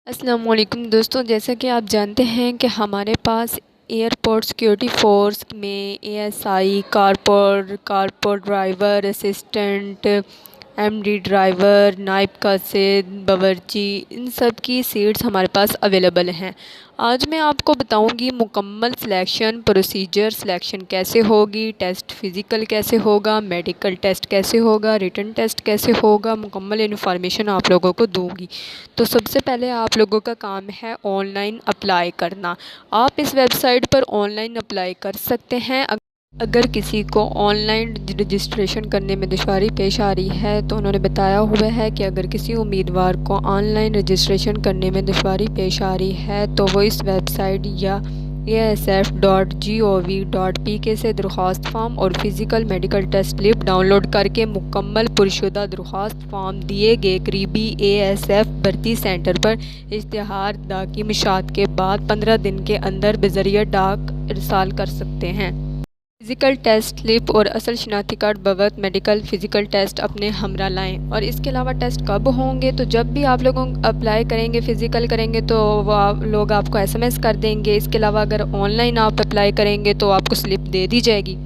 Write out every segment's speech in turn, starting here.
अस्सलाम वालेकुम दोस्तों, जैसा कि आप जानते हैं कि हमारे पास एयरपोर्ट सिक्योरिटी फ़ोर्स में एएसआई, कारपोर ड्राइवर, असिस्टेंट, एमडी ड्राइवर, नायब कासिद, बावर्ची, इन सब की सीट्स हमारे पास अवेलेबल हैं। आज मैं आपको बताऊंगी मुकम्मल सिलेक्शन प्रोसीजर, सिलेक्शन कैसे होगी, टेस्ट फ़िज़िकल कैसे होगा, मेडिकल टेस्ट कैसे होगा, रिटन टेस्ट कैसे होगा, मुकम्मल इन्फॉर्मेशन आप लोगों को दूंगी। तो सबसे पहले आप लोगों का काम है ऑनलाइन अप्लाई करना। आप इस वेबसाइट पर ऑनलाइन अप्लाई कर सकते हैं। अगर किसी को ऑनलाइन रजिस्ट्रेशन करने में दुश्वारी पेश आ रही है तो उन्होंने बताया हुआ है कि अगर किसी उम्मीदवार को ऑनलाइन रजिस्ट्रेशन करने में दुश्वारी पेश आ रही है तो वो इस वेबसाइट या asf.gov.pk से दरख्वास्त फ़ार्म और physical medical test slip download करके मुकम्मल पुरशुदा दरख्वास्त फ़ार्म दिए गए करीबी ASF भर्ती सेंटर पर इश्तिहार डाकी मिशात के बाद 15 दिन के अंदर बज़रिया डाक इरसाल कर सकते हैं। फ़िज़िकल टेस्ट स्लिप और असल शनाख्ती कार्ड बवत मेडिकल फ़िज़िकल टेस्ट अपने हमरा लाएं। और इसके अलावा टेस्ट कब होंगे, तो जब भी आप लोगों अप्लाई करेंगे फ़िज़िकल करेंगे तो वो लोग आपको SMS कर देंगे। इसके अलावा अगर ऑनलाइन आप अप्लाई करेंगे तो आपको स्लिप दे दी जाएगी,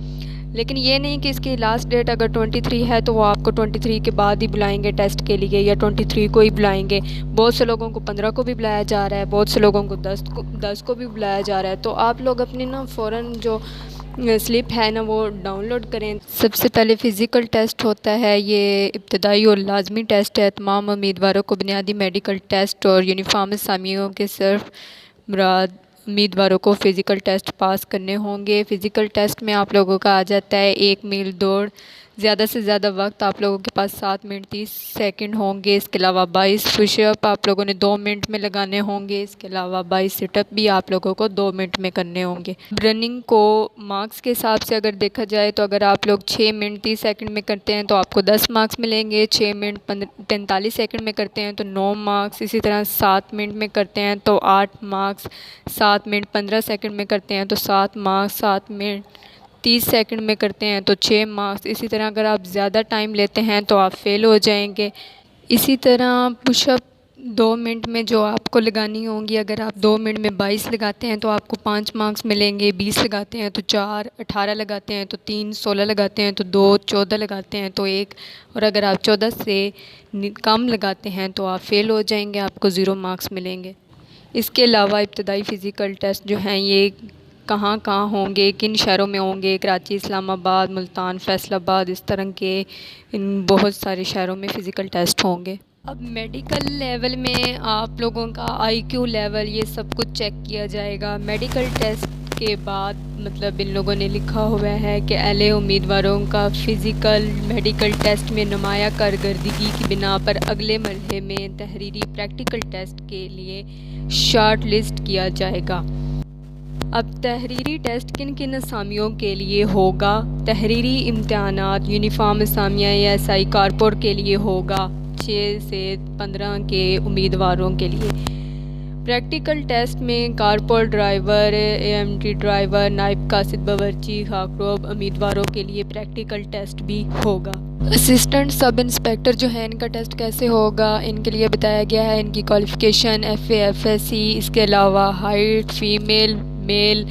लेकिन ये नहीं कि इसकी लास्ट डेट अगर 23 है तो वो आपको 23 के बाद ही बुलाएंगे टेस्ट के लिए या 23 को ही बुलाएंगे। बहुत से लोगों को 15 को भी बुलाया जा रहा है, बहुत से लोगों को 10 को भी बुलाया जा रहा है। तो आप लोग अपनी फ़ौरन जो स्लिप है ना वो डाउनलोड करें। सबसे पहले फ़िज़िकल टेस्ट होता है, ये इब्तदाई और लाजमी टेस्ट है। तमाम उम्मीदवारों को बुनियादी मेडिकल टेस्ट और यूनिफॉर्म असामियों के सिर्फ मुराद उम्मीदवारों को फ़िज़िकल टेस्ट पास करने होंगे। फ़िज़िकल टेस्ट में आप लोगों का आ जाता है 1 मील दौड़, ज़्यादा से ज़्यादा वक्त आप लोगों के पास 7 मिनट 30 सेकंड होंगे। इसके अलावा 22 पुशअप आप लोगों ने 2 मिनट में लगाने होंगे। इसके अलावा 22 सिटअप भी आप लोगों को 2 मिनट में करने होंगे। रनिंग को मार्क्स के हिसाब से अगर देखा जाए तो अगर आप लोग 6 मिनट 30 सेकंड में करते हैं तो आपको 10 मार्क्स मिलेंगे। 6 मिनट 45 सेकंड में करते हैं तो 9 मार्क्स। इसी तरह 7 मिनट में करते हैं तो 8 मार्क्स। 7 मिनट 15 सेकंड में करते हैं तो 7 मार्क्स। 7 मिनट 30 सेकंड में करते हैं तो 6 मार्क्स। इसी तरह अगर आप ज़्यादा टाइम लेते हैं तो आप फेल हो जाएंगे। इसी तरह पुशअप 2 मिनट में जो आपको लगानी होंगी, अगर आप 2 मिनट में 22 लगाते हैं तो आपको 5 मार्क्स मिलेंगे। 20 लगाते हैं तो 4, 18 लगाते हैं तो 3, 16 लगाते हैं तो 2, 14 लगाते हैं तो 1, और अगर आप 14 से कम लगाते हैं तो आप फेल हो जाएंगे, आपको 0 मार्क्स मिलेंगे। इसके अलावा इब्तदाई फ़िज़िकल टेस्ट जो हैं ये कहाँ कहाँ होंगे, किन शहरों में होंगे, कराची, इस्लामाबाद, मुल्तान, फैसलाबाद, इस तरह के इन बहुत सारे शहरों में फ़िज़िकल टेस्ट होंगे। अब मेडिकल लेवल में आप लोगों का IQ लेवल ये सब कुछ चेक किया जाएगा। मेडिकल टेस्ट के बाद मतलब इन लोगों ने लिखा हुआ है कि एले उम्मीदवारों का फ़िज़िकल मेडिकल टेस्ट में नुमाया कारकर्दगी की बिना पर अगले मरहले में तहरीरी प्रैक्टिकल टेस्ट के लिए शॉर्ट लिस्ट किया जाएगा। अब तहरीरी टेस्ट किन किन असामियों के लिए होगा? तहरीरी इम्तिहानात यूनिफॉर्म असामिया या एसआई कारपोर के लिए होगा 6 से 15 के उम्मीदवारों के लिए। प्रैक्टिकल टेस्ट में कारपोर ड्राइवर, AMD ड्राइवर, नायब कासिद, बावर्ची, खाकरोब उम्मीदवारों के लिए प्रैक्टिकल टेस्ट भी होगा। असिस्टेंट सब इंस्पेक्टर जो है इनका टेस्ट कैसे होगा, इनके लिए बताया गया है इनकी क्वालिफ़िकेशन FA FSC, इसके अलावा हाइट फ़ीमेल मेल,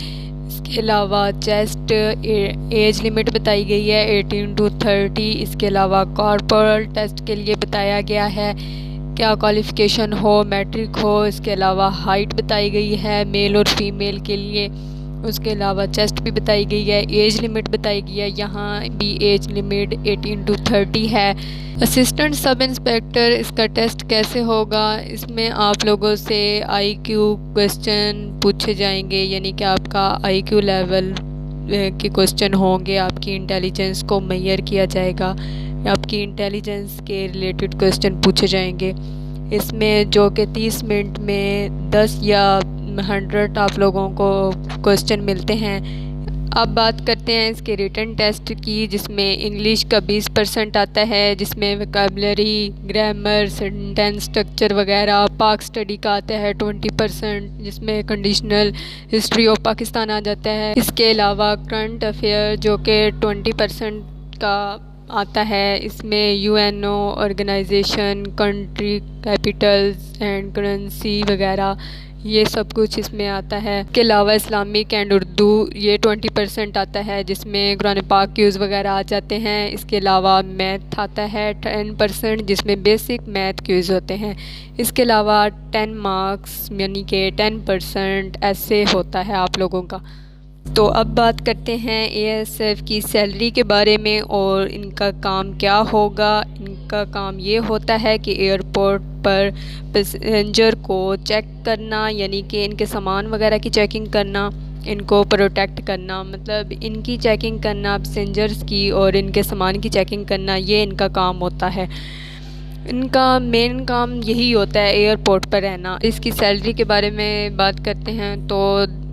इसके अलावा चेस्ट एज लिमिट बताई गई है 18 to 30। इसके अलावा कॉर्पोरल टेस्ट के लिए बताया गया है क्या क्वालिफ़िकेशन हो, मैट्रिक हो। इसके अलावा हाइट बताई गई है मेल और फीमेल के लिए। उसके अलावा चेस्ट भी बताई गई है, एज लिमिट बताई गई है, यहाँ भी एज लिमिट 18 to 30 है। असिस्टेंट सब इंस्पेक्टर इसका टेस्ट कैसे होगा, इसमें आप लोगों से IQ क्वेश्चन पूछे जाएंगे, यानी कि आपका IQ लेवल के क्वेश्चन होंगे। आपकी इंटेलिजेंस को मेजर किया जाएगा, आपकी इंटेलिजेंस के रिलेटेड क्वेश्चन पूछे जाएंगे। इसमें जो कि 30 मिनट में 10 या 100 आप लोगों को क्वेश्चन मिलते हैं। अब बात करते हैं इसके रिटन टेस्ट की, जिसमें इंग्लिश का 20% आता है, जिसमें वोकैबुलरी, ग्रामर, सेंटेंस स्ट्रक्चर वगैरह। पाक स्टडी का आता है 20%, जिसमें कंडीशनल हिस्ट्री ऑफ पाकिस्तान आ जाता है। इसके अलावा करंट अफेयर जो कि 20% का आता है। इसमें UNO organisation, country capitals and currency वगैरह ये सब कुछ इसमें आता है। इसके अलावा इस्लामिक एंड उर्दू ये 20% आता है, जिसमें कुरान पाक क्यूज़ वगैरह आ जाते हैं। इसके अलावा मैथ आता है 10%, जिसमें बेसिक मैथ क्यूज़ होते हैं। इसके अलावा 10 मार्क्स यानी कि 10% ऐसे होता है आप लोगों का। तो अब बात करते हैं एएसएफ की सैलरी के बारे में और इनका काम क्या होगा। इनका काम ये होता है कि एयरपोर्ट पर पैसेंजर को चेक करना, यानी कि इनके सामान वगैरह की चेकिंग करना, इनको प्रोटेक्ट करना, मतलब इनकी चेकिंग करना पैसेंजर्स की और इनके सामान की चेकिंग करना, ये इनका काम होता है। इनका मेन काम यही होता है एयरपोर्ट पर रहना। इसकी सैलरी के बारे में बात करते हैं तो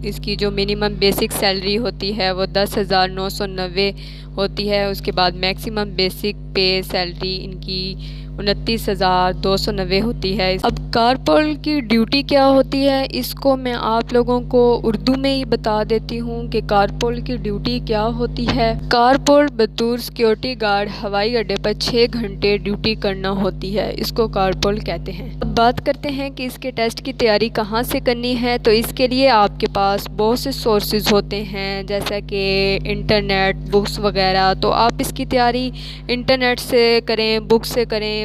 इसकी जो मिनिमम बेसिक सैलरी होती है वो 10,990 होती है। उसके बाद मैक्सिमम बेसिक पे सैलरी इनकी 29,290 होती है। अब कारपोल की ड्यूटी क्या होती है, इसको मैं आप लोगों को उर्दू में ही बता देती हूँ कि कारपोल की ड्यूटी क्या होती है। कारपोल बतौर सिक्योरिटी गार्ड हवाई अड्डे पर 6 घंटे ड्यूटी करना होती है, इसको कारपोल कहते हैं। अब बात करते हैं कि इसके टेस्ट की तैयारी कहाँ से करनी है। तो इसके लिए आपके पास बहुत से सोर्सेज होते हैं, जैसा कि इंटरनेट, बुक्स वगैरह। तो आप इसकी तैयारी इंटरनेट से करें, बुक से करें।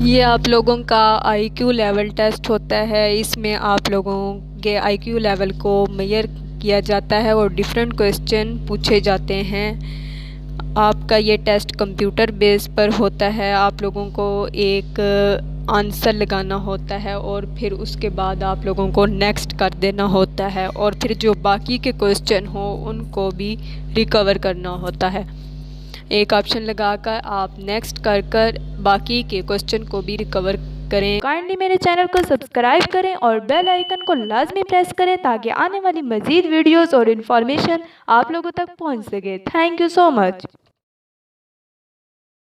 ये आप लोगों का आईक्यू लेवल टेस्ट होता है। इसमें आप लोगों के आईक्यू लेवल को मेजर किया जाता है और डिफरेंट क्वेश्चन पूछे जाते हैं। आपका ये टेस्ट कंप्यूटर बेस पर होता है। आप लोगों को एक आंसर लगाना होता है और फिर उसके बाद आप लोगों को नेक्स्ट कर देना होता है और फिर जो बाकी के क्वेश्चन हो उनको भी रिकवर करना होता है। एक ऑप्शन लगाकर आप नेक्स्ट कर बाकी के क्वेश्चन को भी रिकवर करें। काइंडली मेरे चैनल को सब्सक्राइब करें और बेल आइकन को लाजमी प्रेस करें ताकि आने वाली मज़ीद वीडियोस और इन्फॉर्मेशन आप लोगों तक पहुंच सके। Thank you so much.